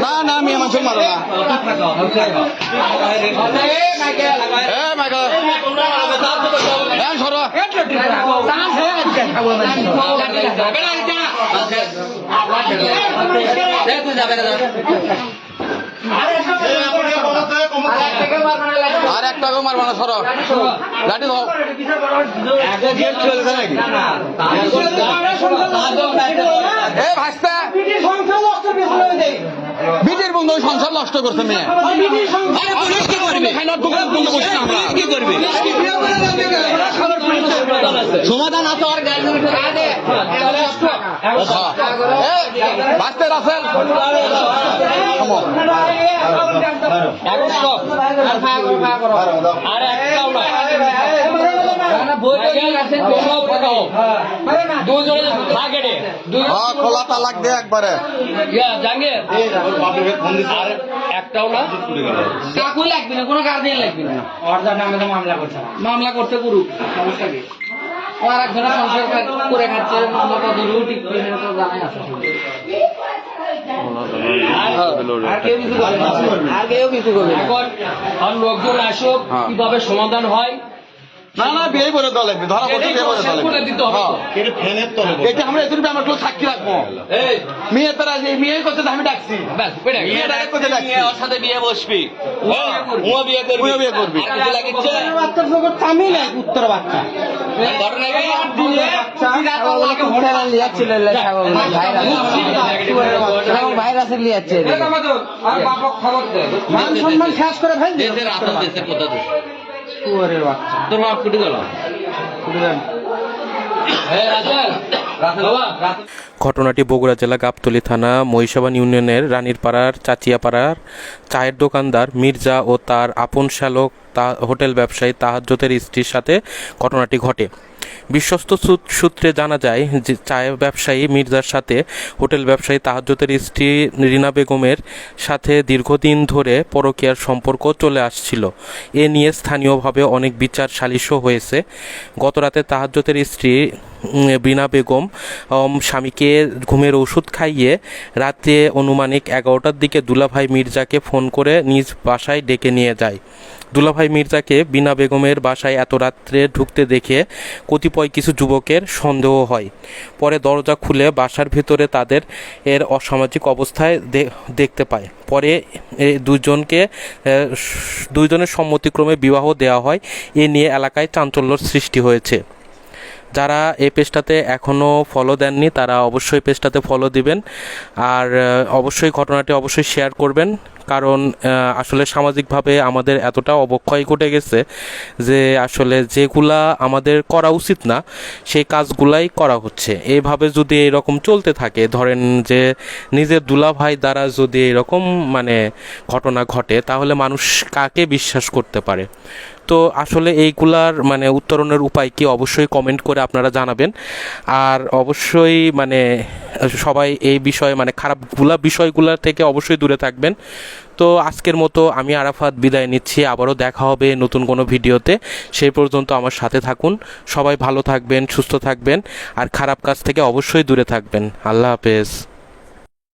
না না মেয়ে মানুষ মারো না আর একটা মারবা না সর লাঠি দাও চলবে নাকি ভাসতে বিটির বন্ধু সংসার নষ্ট করছে মেয়ে কি করবে কি করবে সমাধান আছে ভাসতে রাখেন খোলা তালাক দে একবারে একটাও না কাকু লাগবে না, কোনো গার্জিয়ান লাগবে না। মামলা করতে করুক, সমস্যা কি? আর একজনের সংসার করে খাচ্ছে, মামলাটা ধরেও ঠিক করে তো জানাই আছে। আর কেউ কিছু করবে না। এখন লোকজন আসুক, কিভাবে সমাধান হয়। না না বিয়ে করে দেওয়া লাগবে, ধরা পড়ছে বিয়ে করে দিতে হবে। এটা আমরা এত আমার কেউ সাক্ষী রাখবো। মেয়ে তারা যে মেয়ে করতে আমি ডাকছি, ওর সাথে বিয়ে বসবি, বিয়ে করবি। আমি নাই উত্তর বাচ্চা ভাইরাসের লিয়াচ্ছে মান সম্মান শেষ করে ফেল তোর মা ফুটে গেল। ঘটনাটি বগুড়া জেলা গাবতলী থানা মহিষাবান ইউনিয়নের রানীরপাড়ার চাচিয়াপাড়ার চায়ের দোকানদার মির্জা ও তার আপন শ্যালক হোটেল ব্যবসায়ী তাহাজ্জুদের স্ত্রীর সাথে ঘটনাটি ঘটে। বিশ্বস্ত সূত্রে জানা যায় যে চায়ের ব্যবসায়ী মির্জার সাথে হোটেল ব্যবসায়ী তাহাজ্জুদের স্ত্রী রিনা বেগমের সাথে দীর্ঘদিন ধরে পরকীয়ার সম্পর্ক চলে আসছিল। এ নিয়ে স্থানীয়ভাবে অনেক বিচার সালিশও হয়েছে। গতরাতে তাহাজ্জুদের স্ত্রী রিনা বেগম স্বামীকে ঘুমের ওষুধ খাইয়ে রাতে অনুমানিক 11টার দিকে দুলাভাই মির্জাকে ফোন করে নিজ বাসায় ডেকে নিয়ে যায়। দুলাভাই মির্জাকে বিনা বেগমের বাসায় এত রাত্রে ঢুকতে দেখে কতিপয় কিছু যুবকের সন্দেহ হয়। পরে দরজা খুলে বাসার ভিতরে তাদের অসামাজিক অবস্থায় দেখতে পায়। পরে দুইজনের সম্মতিক্রমে বিবাহ দেওয়া হয়। এ নিয়ে এলাকায় চাঞ্চল্যর সৃষ্টি হয়েছে। যারা এই পেজটাতে এখনও ফলো দেননি তারা অবশ্যই পেজটাতে ফলো দিবেন, আর অবশ্যই ঘটনাটি অবশ্যই শেয়ার করবেন, কারণ আসলে সামাজিকভাবে আমাদের এতটা অবক্ষয় ঘটে গেছে যে আসলে যেগুলা আমাদের করা উচিত না সেই কাজগুলাই করা হচ্ছে। এইভাবে যদি এরকম চলতে থাকে, ধরেন যে নিজের দুলাভাই দ্বারা যদি এরকম ঘটনা ঘটে, তাহলে মানুষ কাকে বিশ্বাস করতে পারে? তো আসলে এইগুলার উত্তরণের উপায় কি অবশ্যই কমেন্ট করে আপনারা জানাবেন। আর অবশ্যই সবাই এই বিষয়ে খারাপ বিষয়গুলা থেকে অবশ্যই দূরে থাকবেন। তো আজকের মতো আমি আরাফাত বিদায় নিচ্ছি, আবারও দেখা হবে নতুন কোনো ভিডিওতে। সেই পর্যন্ত আমার সাথে থাকুন। সবাই ভালো থাকবেন, সুস্থ থাকবেন, আর খারাপ কাজ থেকে অবশ্যই দূরে থাকবেন। আল্লাহ হাফেজ।